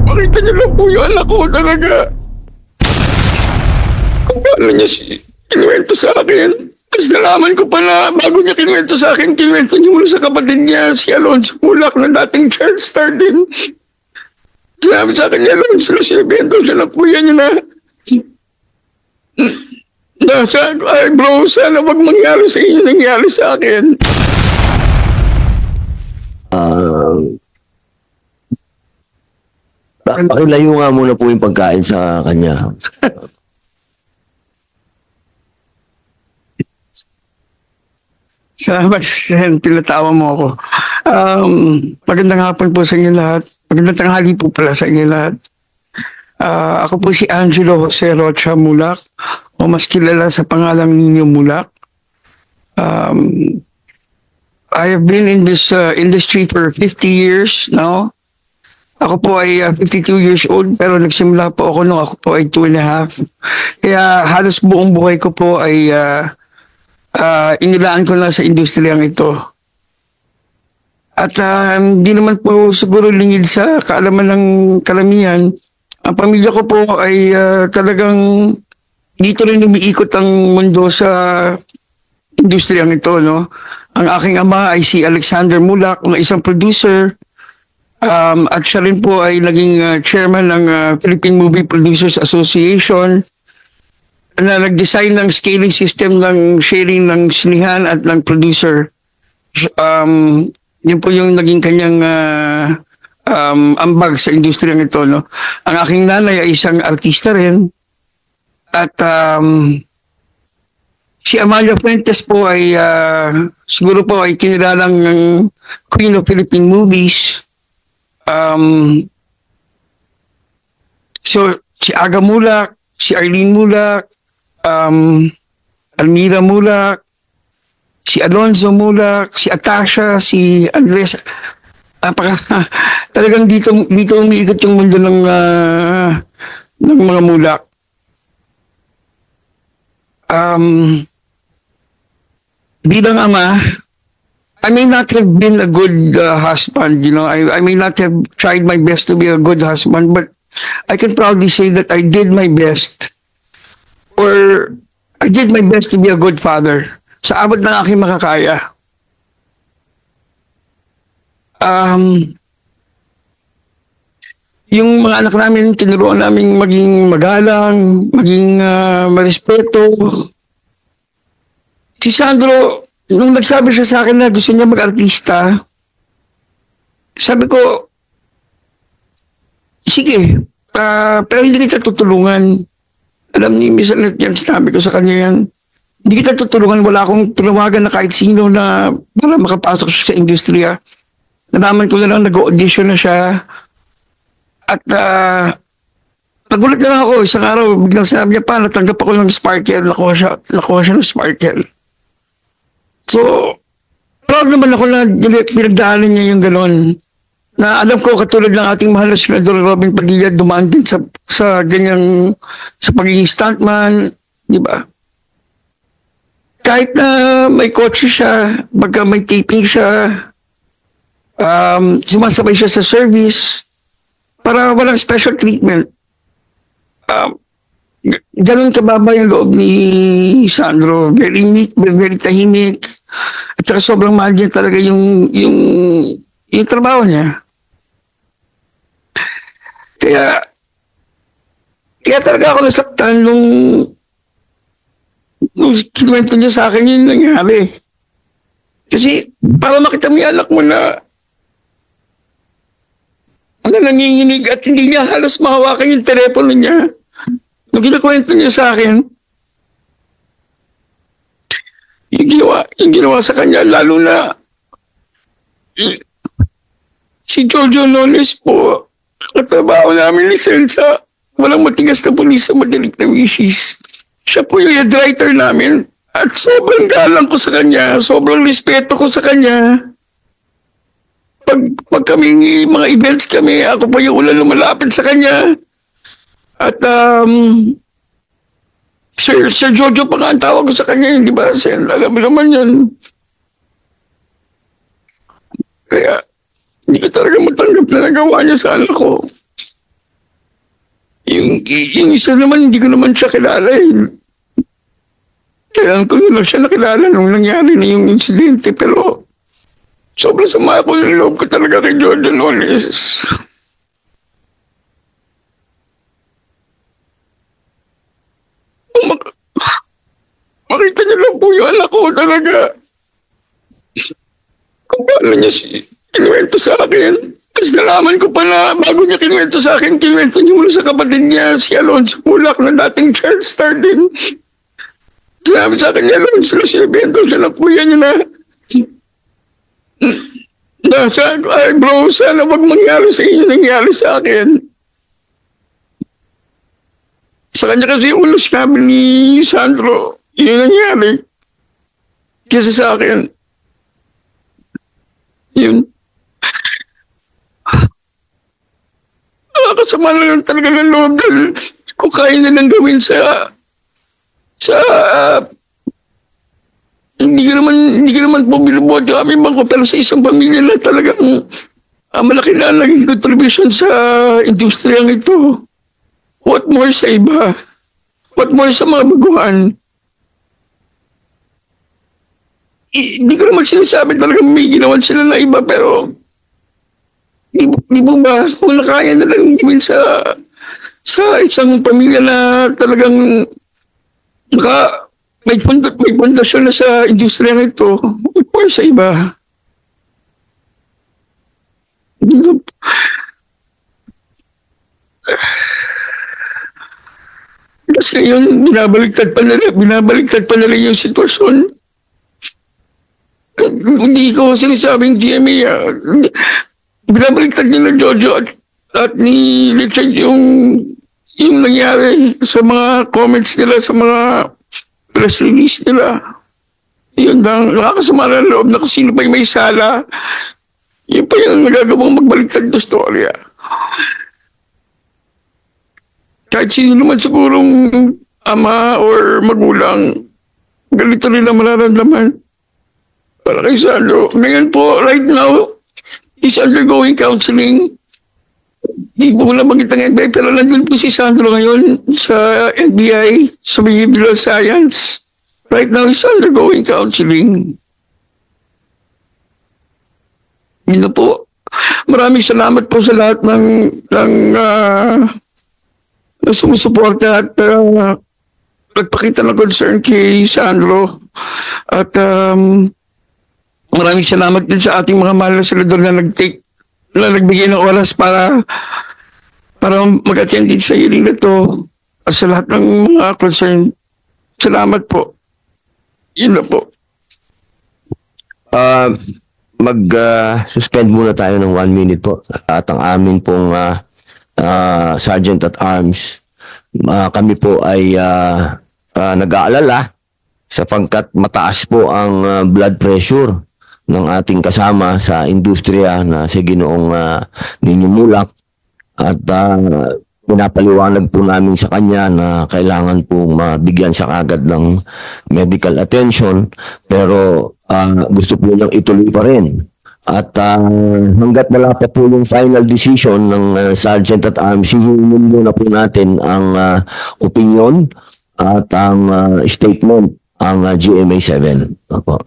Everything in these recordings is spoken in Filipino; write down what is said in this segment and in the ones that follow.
Makita niyo lang po yung anak ko talaga. Kung paano niya kinuwento sa akin. Kasi nalaman ko pa na bago niya kinuwento sa akin, kinuwento niya mula sa kapatid niya, si Alonso Mulak, na dating child star din. Sinabi sa akin ni Alonso na sinabihan daw siya ng kuya niya na ay bro, sana wag mangyari sa inyo nangyari sa akin. Pakilayo nga muna po yung pagkain sa kanya. Salamat, Sen. Pinatawa mo ako. Magandang hapon po sa inyo lahat. Magandang tanghali po pala sa inyo lahat. Ako po si Angelo Jose Rocha Mulak, o mas kilala sa pangalang Nino Mulak. I have been in this industry for 50 years now. Ako po ay 52 years old, pero nagsimula po ako nung ako po ay 2.5. Kaya halos buong buhay ko po ay inilaan ko na sa industriyang ito. At hindi naman po siguro lingid sa kaalaman ng karamihan. Ang pamilya ko po ay talagang dito rin umiikot ang mundo sa industriyang ito. No? Ang aking ama ay si Alexander Mulak, na isang producer. At siya rin po ay naging chairman ng Philippine Movie Producers Association, na nag-design ng scaling system ng sharing ng sinihan at ng producer. Yun po yung naging kanyang ambag sa industriyang ito. No? Ang aking nanay ay isang artista rin. At si Amalia Fuentes po ay siguro po ay kinilalang ng Queen of Philippine Movies. So, si Aga Mulak, si Arlene Mulak, Almira Mulak, si Alonzo Mulak, si Atasha, si Andres. Talagang dito umiikot yung mundo ng mga Mulak. Bilang ama, I may not have been a good husband, you know. I may not have tried my best to be a good husband, but I can proudly say that I did my best. Or I did my best to be a good father sa abot ng aking makakaya. Yung mga anak namin, tinuruan namin maging magalang, maging marespeto. Si Sandro, nung nagsabi siya sa akin na gusto niya mag-artista, sabi ko, sige, pero hindi kita tutulungan. Alam ni Miss Annette yan, sinabi ko sa kanya yan. Hindi kita tutulungan, wala akong tinawagan na kahit sino na para makapasok siya sa industriya. Nalaman ko na lang, nag-audition na siya. At nagulat na lang ako, isang araw, biglang sinabi niya pa, natanggap ako ng Sparkle, nakuha siya ng Sparkle. So, proud naman ako na pinagdaanan niya yung gano'n. Na alam ko, katulad ng ating mahal na Senador Robin Padilla, dumaan din sa ganyang, sa pagiging stuntman, di ba? Kahit na may kotse siya, pagka may taping siya, sumasabay siya sa service, para walang special treatment. Ganun kababa yung loob ni Sandro. Very neat, very tahimik. At saka sobrang mahal niya talaga yung trabaho niya. Kaya talaga ako nasaktan nung kinuwento niya sa akin yung nangyari. Kasi para makita mo yung anak mo na nanginginig at hindi niya halos mahawakan yung telepono niya. Nung kinakwento niya sa akin, yung ginawa sa kanya, lalo na si Jojo Nones po, katrabaho namin lisensya, walang matigas na pulis sa madaling na misis. Siya po yung head writer namin at sobrang galang ko sa kanya, sobrang respeto ko sa kanya. Pag kami, mga events kami, ako pa yung ulan lumalapit sa kanya. At Sir Jojo pa nga ang tawag ko sa kanya, di ba? Sen, alam mo naman yun. Kaya Hindi ko talaga matanggap na nagawa niya sa anak ko. Yung isa naman, hindi ko naman siya kilala eh. Kailan ko yun lang siya nakilala nung nangyari na yung insidente. Pero sobrang sama ko yung loob ko talaga kay Jordan Ones. Makita niyo lang po yung anak ko talaga. Kung paano niya kinuwento sa akin. Tapos nalaman ko pa na bago niya kinuwento sa akin, kinuwento niya mula sa kapatid niya, si Alonso Mulak, na dating child star din. Sabi sa akin niya, Alonso, sinibento siya ng kuya niya na ay bro, sana wag mangyari sa inyo, nangyari sa akin. Sa kanya kasi ulo sinabi ni Sandro, yun nangyari. Kasi sa akin, yun. Nakakasama na lang talaga ng loob dahil kung kaya na lang gawin sa hindi ko naman po binubuhat yung aming bangko pero sa isang pamilya na talagang malaki na naging contribution sa industriyang ito. What more sa iba? What more sa mga baguhan? Hindi ko naman sinasabi talaga may ginawan sila na iba pero di mo ba kung nakaya na lang gawin sa isang pamilya na talagang may pundasyon na sa industriya nito, what more sa iba? Kasi ngayon, binabaliktad pa nila yung sitwasyon. Hindi ko sinasabing GMA, binabaliktad nila Jojo at ni Richard yung nangyari sa mga comments nila, sa mga press release nila. Yun lang, nakakasama na loob na kung sino pa yung may sala. Yun pa yung nagagawang magbaliktad na storya. Kahit sino naman sigurong ama or magulang, ganito rin ang mararamdaman. Para kay Sandro. Ngayon po, right now, he's undergoing counseling. Di po na magit ng NBI, pero nandun po si Sandro ngayon sa NBI, sa Behavioral Science. Right now, he's undergoing counseling. Yun na po. Maraming salamat po sa lahat ng sumusuporta at nagpakita ng concern kay Sandro. At maraming salamat din sa ating mga mahal na senador na nagbigay ng oras para mag-attend din sa hearing na to. At sa lahat ng mga concern, salamat po. Yun na po. Mag-suspend muna tayo ng 1 minute po. At ang amin pong Sergeant at Arms, kami po ay nag-aalala sapagkat mataas po ang blood pressure ng ating kasama sa industriya na si Ginoong Nino Mulak at pinapaliwanag po namin sa kanya na kailangan po mabigyan siya kagad ng medical attention pero gusto po niyang ituloy pa rin. At hanggat wala pa po yung final decision ng Sergeant at Arms, hihingin muna po natin ang opinion at ang statement ang GMA 7. Opo.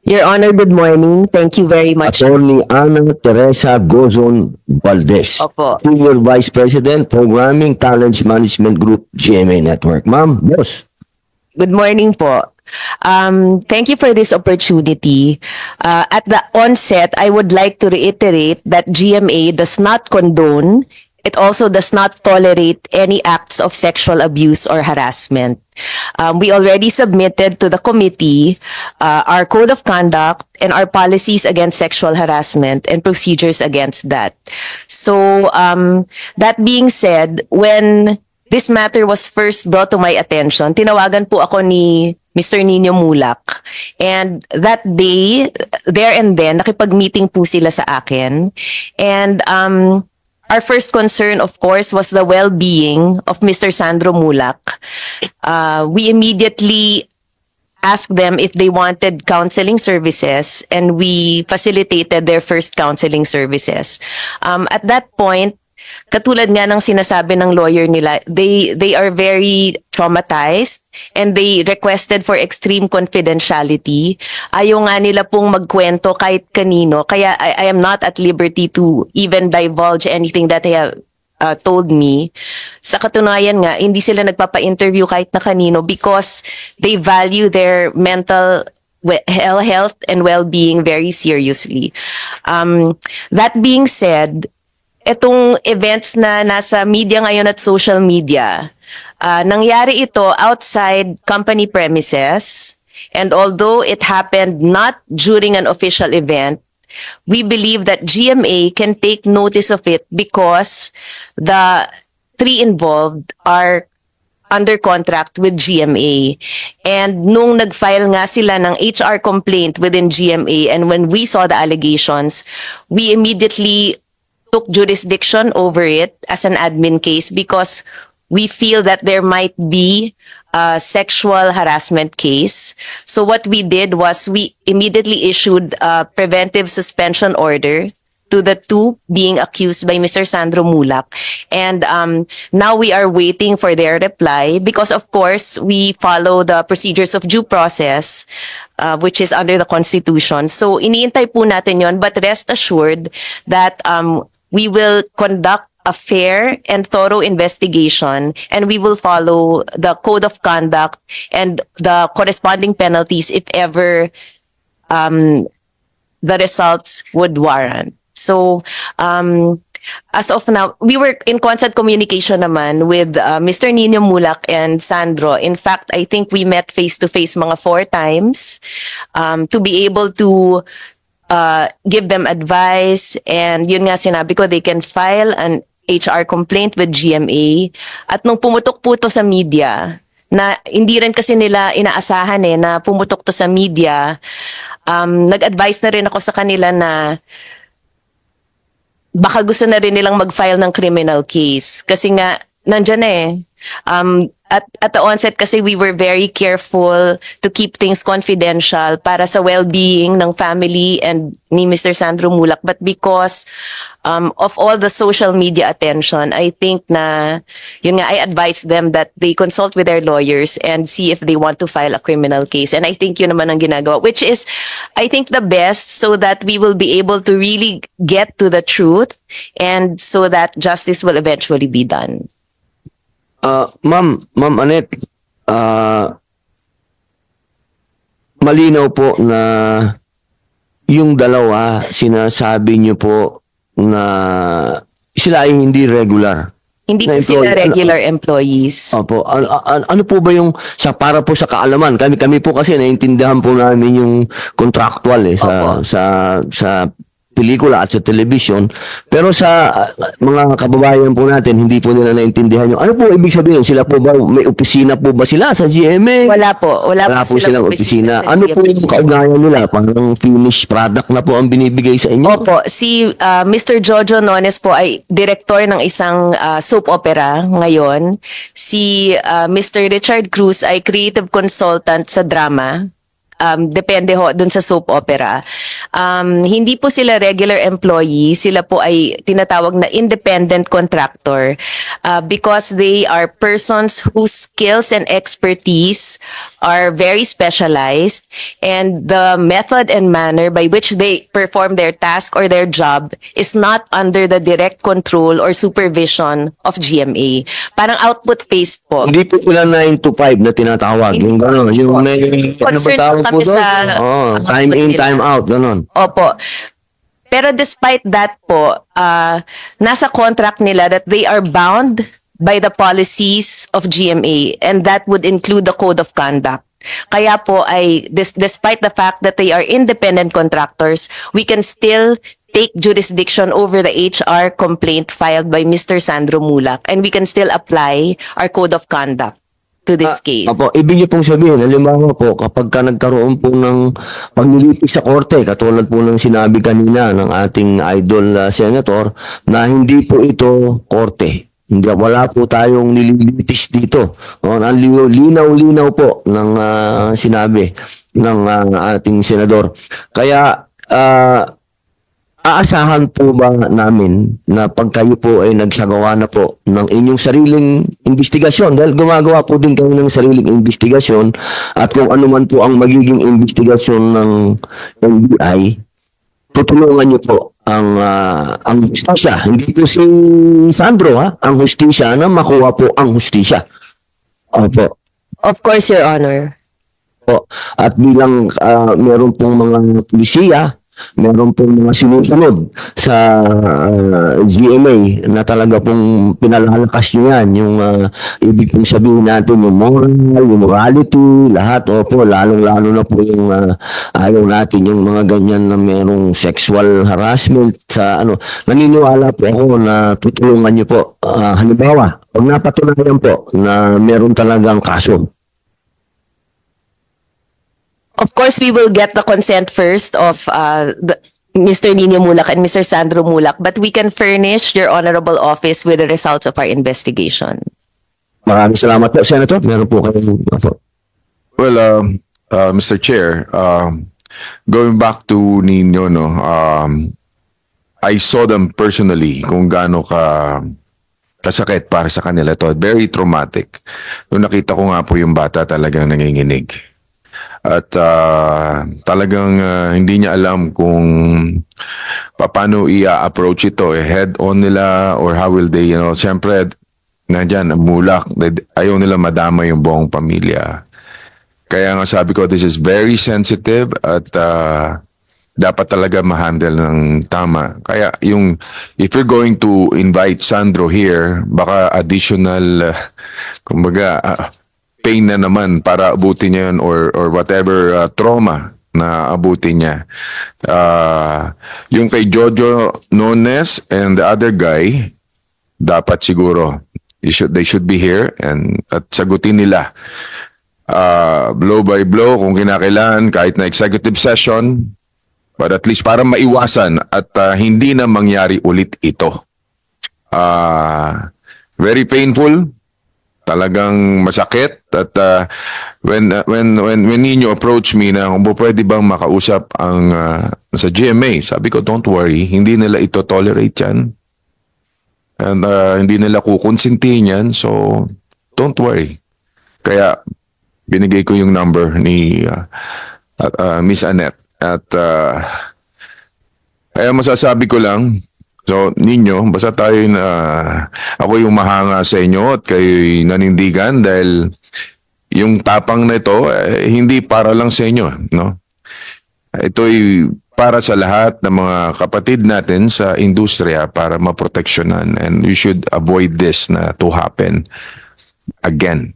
Your Honor, good morning. Thank you very much. Attorney Ana Teresa Gozon Valdez. Opo. Senior Vice President, Programming Talent Management Group, GMA Network. Ma'am, boss. Good morning po. Thank you for this opportunity. At the onset, I would like to reiterate that GMA does not condone. It also does not tolerate any acts of sexual abuse or harassment. We already submitted to the committee our code of conduct and our policies against sexual harassment and procedures against that. So, that being said, when this matter was first brought to my attention, tinawagan po ako ni Mr. Nino Mulak. And that day, there and then, nakipag-meeting po sila sa akin. And our first concern, of course, was the well-being of Mr. Sandro Mulak. We immediately asked them if they wanted counseling services, and we facilitated their first counseling services. At that point, katulad nga ng sinasabi ng lawyer nila, they are very traumatized and they requested for extreme confidentiality. Ayaw nga nila pong magkwento kahit kanino. Kaya I am not at liberty to even divulge anything that they have told me. Sa katunayan nga, hindi sila nagpapa-interview kahit na kanino because they value their mental health and well-being very seriously. That being said, itong events na nasa media ngayon at social media, nangyari ito outside company premises, and although it happened not during an official event, we believe that GMA can take notice of it because the three involved are under contract with GMA. And nung nag-file nga sila ng HR complaint within GMA, and when we saw the allegations, we immediately took jurisdiction over it as an admin case because we feel that there might be a sexual harassment case. So what we did was we immediately issued a preventive suspension order to the two being accused by Mr. Sandro Mulak. And now we are waiting for their reply because, of course, we follow the procedures of due process, which is under the Constitution. So iniintay po natin yon, but rest assured that we will conduct a fair and thorough investigation, and we will follow the code of conduct and the corresponding penalties if ever the results would warrant. So, as of now, we were in constant communication naman with Mr. Nino Mulak and Sandro. In fact, I think we met face-to-face mga 4 times to be able to give them advice, and yun nga sinabi ko, they can file an HR complaint with GMA. At nung pumutok po to sa media, na hindi rin kasi nila inaasahan na pumutok to sa media, nag-advise na rin ako sa kanila na baka gusto na rin nilang mag-file ng criminal case. Kasi nga, nandyan at the onset kasi we were very careful to keep things confidential para sa well-being ng family and ni Mr. Sandro Mulak. But because of all the social media attention, I think na, yun nga, I advised them that they consult with their lawyers and see if they want to file a criminal case. And I think yun naman ang ginagawa, which is, I think, the best so that we will be able to really get to the truth and so that justice will eventually be done. Ma'am Annette, malinaw po na yung dalawa, sinasabi niyo po na sila ay hindi regular. Hindi po sila regular employees. Opo. Ano po ba yung para po sa kaalaman? Kami po kasi naiintindihan po namin yung contractual sa pelikula at sa television. Pero sa mga kababayan po natin, hindi po nila naintindihan yung ano po ibig sabihin? Sila po ba, may opisina po ba sila sa GMA? Wala po. Wala po silang opisina. Ano po yung kaugnayan nila? Parang finished product na po ang binibigay sa inyo? Opo. Si Mr. Jojo Nones po ay director ng isang soap opera ngayon. Si Mr. Richard Cruz ay creative consultant sa drama. Depende ho dun sa soap opera. Hindi po sila regular employee, sila po ay tinatawag na independent contractor because they are persons whose skills and expertise are very specialized, and the method and manner by which they perform their task or their job is not under the direct control or supervision of GMA. Parang output-based po. Hindi po sila 9 to 5 na tinatawag. Yung gano'n. Yung may ano ba tawag po doon? Time in, time out. Gano'n. Opo. Pero despite that po, nasa contract nila that they are bound by the policies of GMA, and that would include the code of conduct. Kaya po ay despite the fact that they are independent contractors, we can still take jurisdiction over the HR complaint filed by Mr. Sandro Mulak, and we can still apply our code of conduct to this case. Opo, ibig niyo pong sabihin, halimbawa po, kapag ka nagkaroon po ng paglilitis sa korte, katulad po ng sinabi kanina ng ating idol senator, na hindi po ito korte, Wala po tayong nililitis dito. Ang linaw-linaw po ng sinabi ng ating senador. Kaya aasahan po ba namin na pag kayo po ay nagsagawa na po ng inyong sariling investigasyon, dahil gumagawa po din kayo ng sariling investigasyon, at kung ano man po ang magiging investigasyon ng NBI, tutulungan niyo po ang hustisya. Hindi po si Sandro, ang hustisya, na makuha po ang hustisya. Opo. Of course, Your Honor. Po. At bilang meron pong mga pulisiya, meron pong mga sinusunod sa GMA na talaga pong pinalalakas nyo yan, yung ibig pong sabihin natin, yung moral, yung morality, lahat. Opo, lalong-lalo na po yung ayaw natin yung mga ganyan na merong sexual harassment sa naniniwala po ako na tutulungan nyo po. Halimbawa, pag napatunayan po na meron talagang kaso, Of course, we will get the consent first of Mr. Nino Mulak and Mr. Sandro Mulak, but we can furnish your honorable office with the results of our investigation. maraming salamat po, Senator. Meron po kayong Well, Mr. Chair, going back to Nino, I saw them personally kung gaano kasakit para sa kanila to. Very traumatic. Nung nakita ko nga po yung bata, talagang nanginginig. At talagang hindi niya alam kung paano i-approach ito. Head-on nila or how will they, siyempre, nandyan, Mulak, ayaw nila madama yung buong pamilya. Kaya nga sabi ko, this is very sensitive at dapat talaga ma-handle ng tama. Kaya if you're going to invite Sandro here, baka additional, kumbaga, pain na naman para abutin niya yun or whatever trauma na abutin niya. Yung kay Jojo Nones and the other guy, dapat siguro, they should be here at sagutin nila. Blow by blow kung kinakailangan, kahit na executive session, but at least para maiwasan at hindi na mangyari ulit ito. Very painful, talagang masakit, at when Nino approached me na kung pwede bang makausap ang sa GMA, sabi ko, don't worry, hindi nila ito tolerate yan, and hindi nila kukonsintihin yan, so don't worry. Kaya binigay ko yung number ni Miss Annette, at kaya masasabi ko lang, so, ninyo, basta tayo ako yung mahanga sa inyo at kayo'y nanindigan dahil yung tapang na ito, hindi para lang sa inyo, no? Ito'y para sa lahat ng mga kapatid natin sa industriya para maproteksyonan, and we should avoid this na to happen again.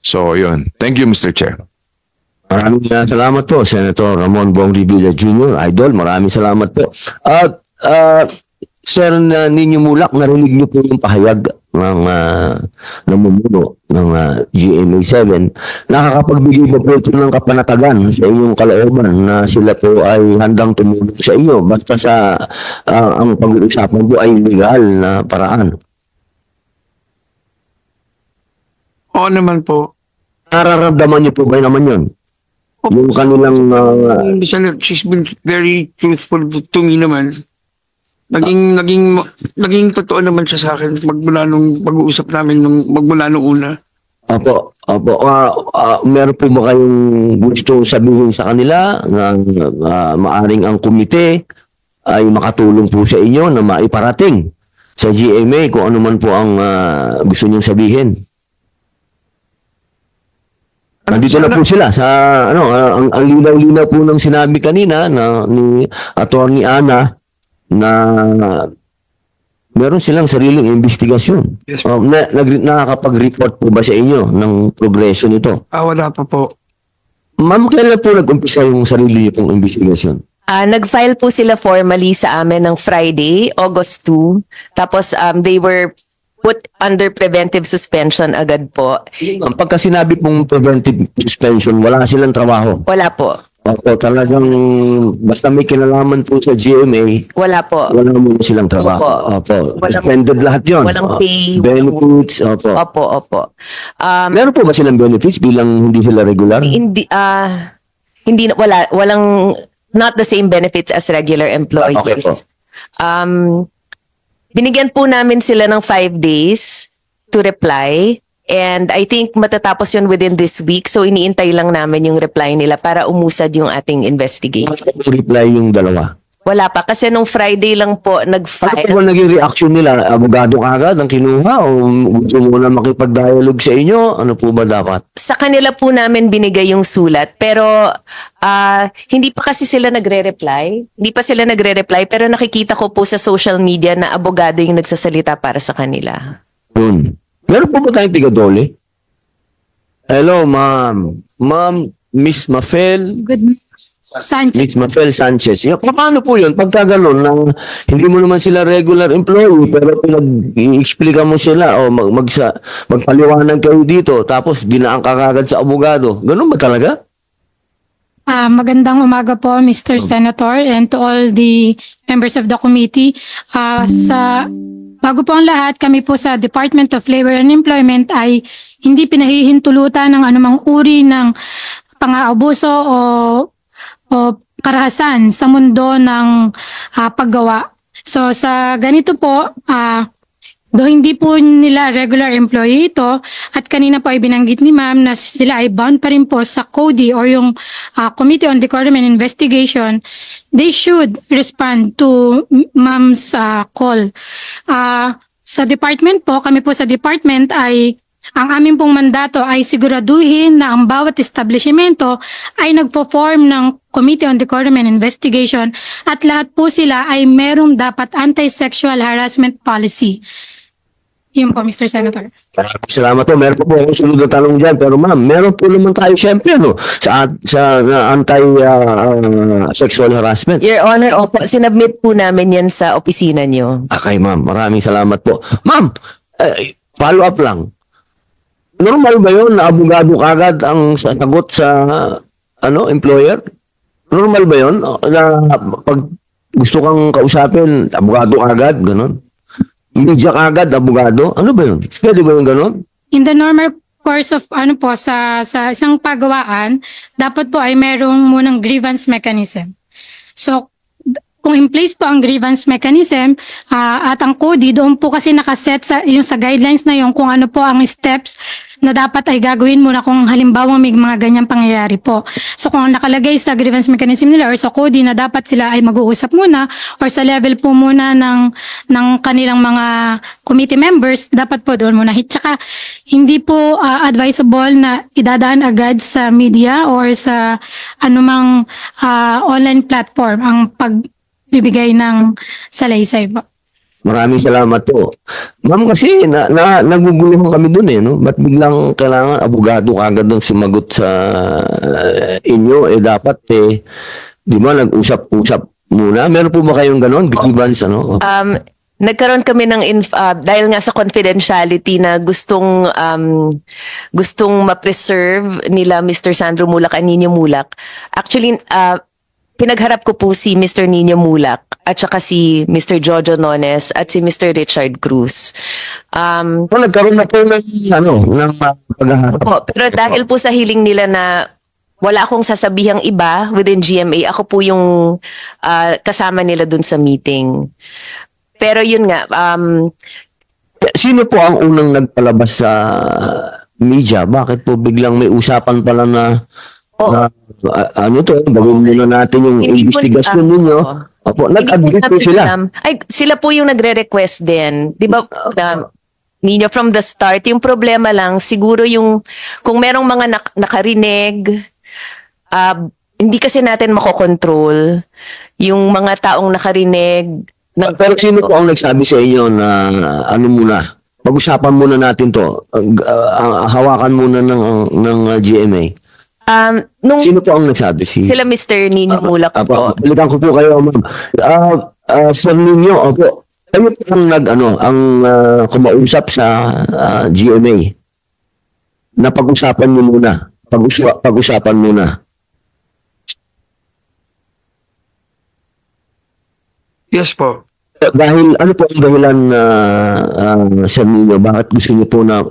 So, yun. Thank you, Mr. Chair. Maraming salamat po, Senator Ramon Bong Revilla Jr. Idol, maraming salamat po. At Sir Nino Mulak, narinig niyo po yung pahayag ng namumuno ng GMA7. Nakakapagbigay ba po ito ng kapanatagan sa inyong kalooban na sila po ay handang tumulong sa iyo basta sa ang pag-uusapan po ay legal na paraan? Oo naman po. Nararamdaman niyo po ba naman yun? Yung kanilang She's been very truthful to me naman. Naging totoo naman siya sa akin magmula nung pag-uusap namin magmula nung una. Opo. Meron po ba kayong gusto sabihin sa kanila na maaring ang komite ay makatulong po sa inyo na maiparating sa GMA kung ano man po ang gusto niyong sabihin? Nandito na po sila sa ang linaw-linaw po ng sinabi kanina ni Attorney Ana na meron silang sariling investigasyon. Yes, nakakapag-report po ba sa inyo ng progresyo nito? Wala pa po. Ma'am, kailan po nag-umpisa yung sarili niyo pong investigasyon? Nag-file po sila formally sa amin ng Friday, August 2. Tapos they were put under preventive suspension agad po. Pagka sinabi pong preventive suspension, wala silang trabaho. Wala po. Opo, talagang basta may kinalaman po sa GMA, Wala po. wala muna silang trabaho. Opo. Walang- Suspended lahat yun. walang pay, Benefits, opo. Opo. Meron po ba silang benefits bilang hindi sila regular? Hindi walang not the same benefits as regular employees. Okay po. Binigyan po namin sila ng 5 days to reply. And I think matatapos yun within this week. So iniintay lang namin yung reply nila para umusad yung ating investigation. Reply yung dalawa. Wala pa. Kasi nung Friday lang po Ano nag-file. po naging reaction nila? Abogado agad ang kinuha o gusto mo na makipag-dialogue sa inyo? Ano po ba dapat? Sa kanila po namin binigay yung sulat. Pero hindi pa kasi sila nagre-reply. Hindi pa sila nagre-reply. Pero nakikita ko po sa social media na abogado yung nagsasalita para sa kanila. Yun. Meron po ba tayong tigadole? Hello, ma'am. Ma'am, Miss Mafel. Good Sanchez. Miss Mafel Sanchez. Paano po yun? Pagka gano'n, hindi mo naman sila regular employee, pero pinag-i-explica mo sila o magpaliwanag kayo dito, tapos dinaan ka kagad sa abogado. Ganun ba talaga? Magandang umaga po, Mr. Senator, and to all the members of the committee. Bago po ang lahat, kami po sa Department of Labor and Employment ay hindi pinahihintulutan ng anumang uri ng pang-aabuso o karahasan sa mundo ng paggawa. So sa ganito po, do hindi po nila regular employee ito at kanina po ay binanggit ni ma'am na sila ay bound pa rin po sa CODI or yung Committee on Decorum and Investigation. They should respond to ma'am's call. Sa department po, kami po sa department ay ang aming pong mandato ay siguraduhin na ang bawat establishmento ay nagpo-form ng Committee on Decorum and Investigation at lahat po sila ay merong dapat anti-sexual harassment policy. Yun po, Mr. Senator. Salamat po. Meron po akong sunod na tanong dyan. Pero ma'am, meron po naman tayo siyempre sa anti-sexual harassment. Your Honor, opo, sinubmit po namin yan sa opisina nyo. Okay, ma'am. Maraming salamat po. Ma'am, follow up lang. Normal ba yun na abogado kagad ang sagot sa employer? Normal ba yun na pag gusto kang kausapin, abogado kagad, gano'n? Media kagad, abogado? Ano ba yun? Pwede ba yun gano'n? In the normal course of sa isang pagawaan, dapat po ay merong munang grievance mechanism. So kung in place po ang grievance mechanism at ang CODI, doon po kasi nakaset sa guidelines na yun kung ano po ang steps na dapat ay gagawin muna kung halimbawa may mga ganyang pangyayari po. So kung nakalagay sa grievance mechanism nila or sa CODI na dapat sila ay mag-uusap muna or sa level po muna ng kanilang mga committee members, dapat po doon muna. Tsaka hindi po advisable na idadaan agad sa media or sa anumang online platform ang pagbibigay ng salaysay po. Maraming salamat po. Ma'am, kasi naguguluhan kami dun no? Ba't biglang kailangan abogado kagad ang sumagot sa inyo? Dapat di ba nag-usap-usap muna? Meron po ba kayong ganon? Grievance, Nagkaroon kami ng dahil nga sa confidentiality na gustong ma-preserve nila Mr. Sandro Mulak at Nino Mulak. Actually, pinagharap ko po si Mr. Nino Mulak at saka si Mr. Jojo Nones at si Mr. Richard Cruz. Nagkaroon na po ng paghaharap. Pero dahil po sa hiling nila na wala akong sasabihang iba within GMA, ako po yung kasama nila dun sa meeting. Pero yun nga, sino po ang unang nagpalabas sa media? Bakit po biglang may usapan pala na gawin muna natin yung investigasyon ninyo? Opo, nag-agree po sila. Sila po yung nagre-request din. Di ba, Nino, from the start, yung problema lang, siguro yung, kung merong mga nakarinig, hindi kasi natin makokontrol yung mga taong nakarinig. Pero sino po ang nagsabi sa inyo na muna? Pag-usapan muna natin to. Hawakan muna ng GMA. Sino po ang nagsabi? Sila Mr. Nino Mulak po. Balikan ko po kayo, ma'am. Sir Nino, opo. Kayo po ang kumausap sa GMA na pag-usapan nyo muna. Pag-usapan muna. Yes po. Dahil ano po ang dahilan na sa ninyo, bakit gusto niyo po na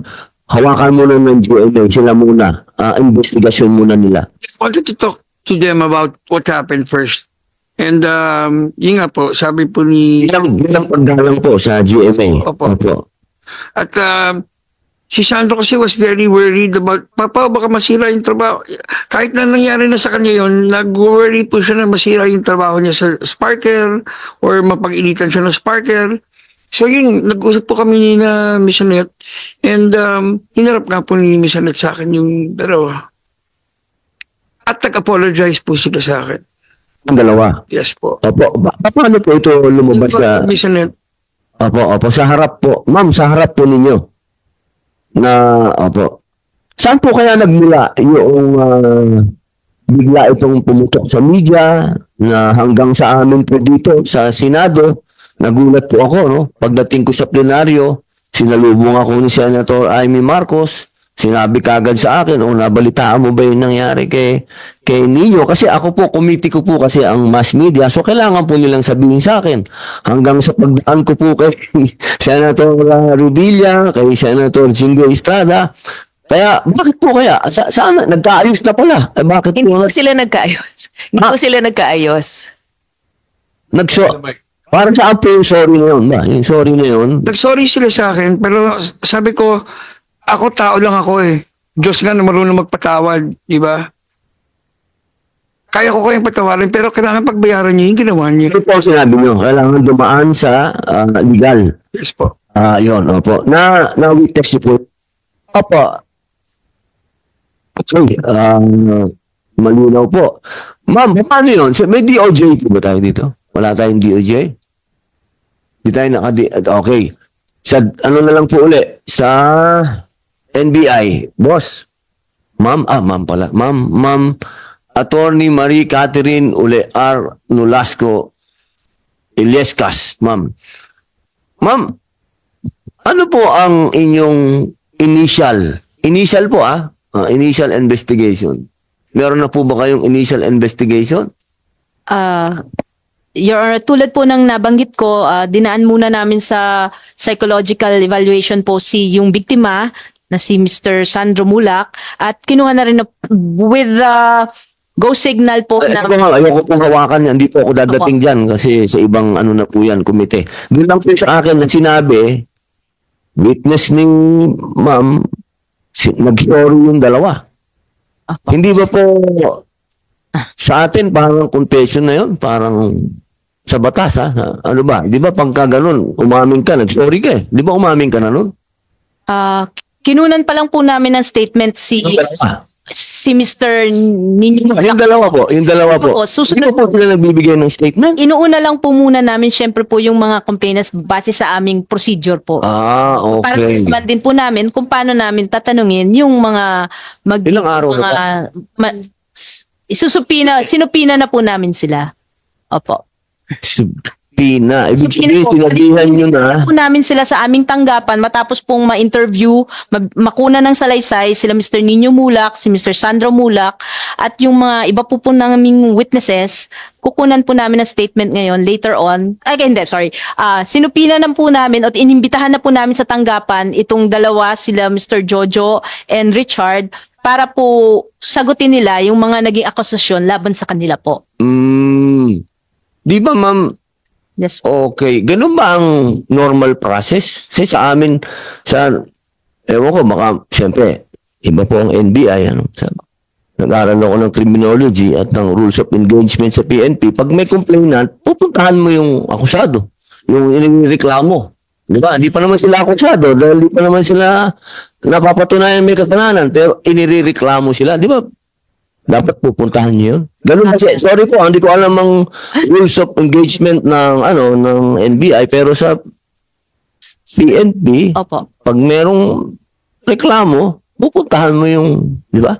hawakan muna ng GMA, sila muna, investigasyon muna nila? Wanted to talk to them about what happened first. And yun nga po, sabi po ni... Bilang paggalang po sa GMA. Opo. Opo. At si Sandro kasi was very worried about, Papa, baka masira yung trabaho. Kahit na nangyari na sa kanya yun, nag-worry po siya na masira yung trabaho niya sa Sparker or mapag-initan siya ng Sparker. So yun, nag-usap po kami ni na Miss Annette and hinarap nga po ni Miss Annette sa akin yung dalawa. At nag-apologize po sila sa akin. Ang dalawa. Yes po. Opo. Paano po ito lumabas sa... Miss Annette, Opo. Sa harap po. Ma'am, sa harap po ninyo. Opo. Saan po kaya nagmula yung bigla itong pumutok sa media na hanggang sa amin po dito sa Senado, nagulat po ako, no? Pagdating ko sa plenaryo, sinalubong ako ni Senator Amy Marcos, sinabi kagad sa akin, nabalitaan mo ba yung nangyari kay Nino? Kasi ako po, committee ko po kasi ang mass media, so kailangan po nilang sabihin sa akin. Hanggang sa pagdaan ko po kay Senator Rubilla, kay Senator Jingo Estrada, kaya, bakit po kaya? Saan? Nagkaayos na pala. Bakit Hindi po? po sila nagkaayos. Hindi po sila nagkaayos. Parang saan po yung sorry na yun ba? Yung sorry na yun? nag-sorry sila sa akin, pero sabi ko, ako tao lang ako eh. Diyos nga na marunong magpatawad, di ba? Kaya ko kayang patawarin, pero kailangan pagbayaran niyo yung ginawa niyo. Ito po ang sinabi nyo. Kailangan dumaan sa legal. Yes po. Yun, opo. Na-witness niyo po. Opo. Okay. Malinaw po. Ma'am, paano yun? May DOJ po ba tayo dito? Wala tayong DOJ? Di tayo okay. Sa ano na lang po uli? Sa NBI. Boss. Ma'am pala. Ma'am Attorney Marie Catherine Ule R. Nolasco Illescas. Ma'am, ano po ang inyong initial po initial investigation? Meron na po ba kayong initial investigation? Your Honor, tulad po ng nabanggit ko, dinaan muna namin sa psychological evaluation po yung biktima na si Mr. Sandro Mulak at kinuha na rin with the go signal po na... Ayoko pong hawakan yan. Hindi po ako dadating dyan kasi sa ibang ano na po yan, komite. Doon lang po sa akin na sinabi, witness ni ma'am, nag-story yung dalawa. Hindi ba po sa atin parang confession na yun? Parang sa batas ano ba? Di ba pagka ganun, umamin ka, nag-story ka eh. Di ba umamin ka na nun? Kinunan pa lang po namin ng statement si Mr. Nino. Yung dalawa po. Opo, susunod Hindi po sila nagbibigay ng statement? Inuuna lang po muna namin syempre po yung mga complainants base sa aming procedure po. Para Okay. naman din po namin kung paano namin tatanungin yung mga Ilang araw na sinupina na po namin sila. Opo. Pina. Ibig Subpina sabihin, po. sinabihan nyo na. Po namin sila sa aming tanggapan matapos pong ma-interview, makuna ng salaysay sila Mr. Nino Mulak, si Mr. Sandro Mulak at yung mga iba po naming witnesses, kukunan po namin ng statement ngayon later on. Sinupina na po namin at inimbitahan na po namin sa tanggapan itong dalawa sila Mr. Jojo and Richard para po sagutin nila yung mga naging akusasyon laban sa kanila po. Di ba ma'am, Yes. okay. Ganun ba ang normal process? Kasi sa amin, ewan ko, baka, siyempre, iba po ang NBI, nag-aral ako ng criminology at ng rules of engagement sa PNP. Pag may complainant, pupuntahan mo yung akusado, yung inireklamo. Di ba? Hindi pa naman sila akusado dahil hindi pa naman sila napapatunayan may kasalanan, pero inireklamo sila. Di ba? Dapat pupuntahan niyo yun. Ganun kasi, sorry po, hindi ko alam ang rules of engagement ng NBI, pero sa PNP, Opo. pag merong reklamo, pupuntahan mo yung, di ba?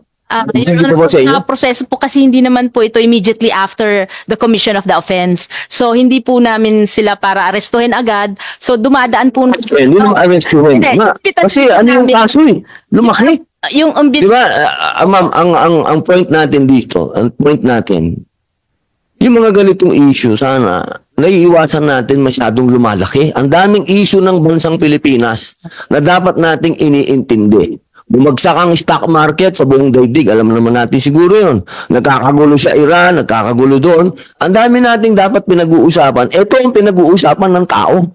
Yung proseso po kasi hindi naman po ito immediately after the commission of the offense. So hindi po namin sila para arestuhin agad. So dumadaan po Hindi naman arrestuhin. Kasi ano yung kaso eh? Lumaki. yung Di ba, ma'am, ang point natin dito, yung mga ganitong issue, sana naiiwasan natin masyadong lumalaki. Ang daming issue ng bansang Pilipinas na dapat nating iniintindi. Bumagsak ang stock market sa buong daigdig. Alam naman natin siguro yun. Nagkakagulo sa Iran, nagkakagulo doon. Ang dami nating dapat pinag-uusapan. Ito ang pinag-uusapan ng tao.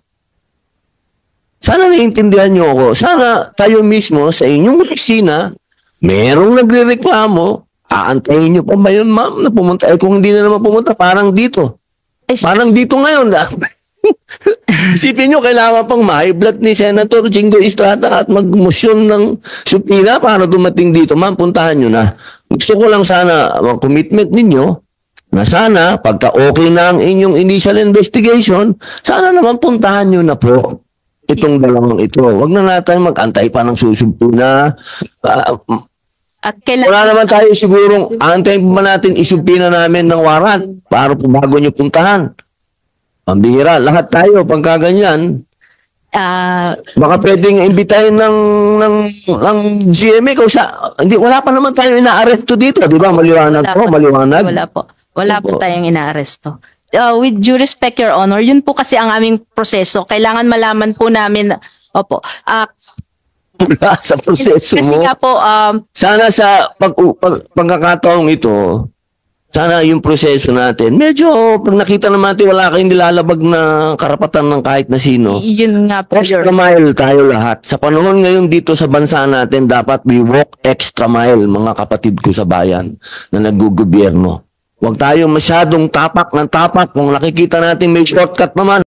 Sana naiintindihan niyo ako. Sana tayo mismo sa inyong opisina, merong nagrereklamo, aantayin niyo pa ba yun, ma'am, na pumunta? Kung hindi na naman pumunta, parang dito. Parang dito ngayon. Isipin nyo, kailangan pang ma-high blood ni Senator Jingo Estrada at mag-motion ng supina para dumating dito. Ma'am, puntahan nyo na. Gusto ko lang sana commitment ninyo na sana, pagka okay na ang inyong initial investigation, sana naman puntahan nyo na po itong dalawang ito. Huwag na natin mag-antay pa ng susupina. At Wala naman tayo sigurong antayin pa natin isupina namin ng warrant para po bago nyo puntahan. Ang bihira, lahat tayo pagka ganyan. Baka pwedeng imbitahin ng GMA kung hindi, wala pa naman tayo ina-arresto dito, di ba? Maliwanag po, maliwanag. Wala po. Wala po tayong inaaresto. With due respect, Your Honor, yun po kasi ang aming proseso. Kailangan malaman po namin, opo, Sa proseso kasi mo. nga po, Sana sa pagkakataong ito, sana yung proseso natin, medyo pag nakita naman natin wala kayong nilalabag na karapatan ng kahit na sino. yun nga po, Your Extra mile tayo lahat. Sa panahon ngayon dito sa bansa natin, dapat we walk extra mile, mga kapatid ko sa bayan na naggugobyerno. Huwag tayo masyadong tapak ng tapak. Kung nakikita natin may shortcut naman,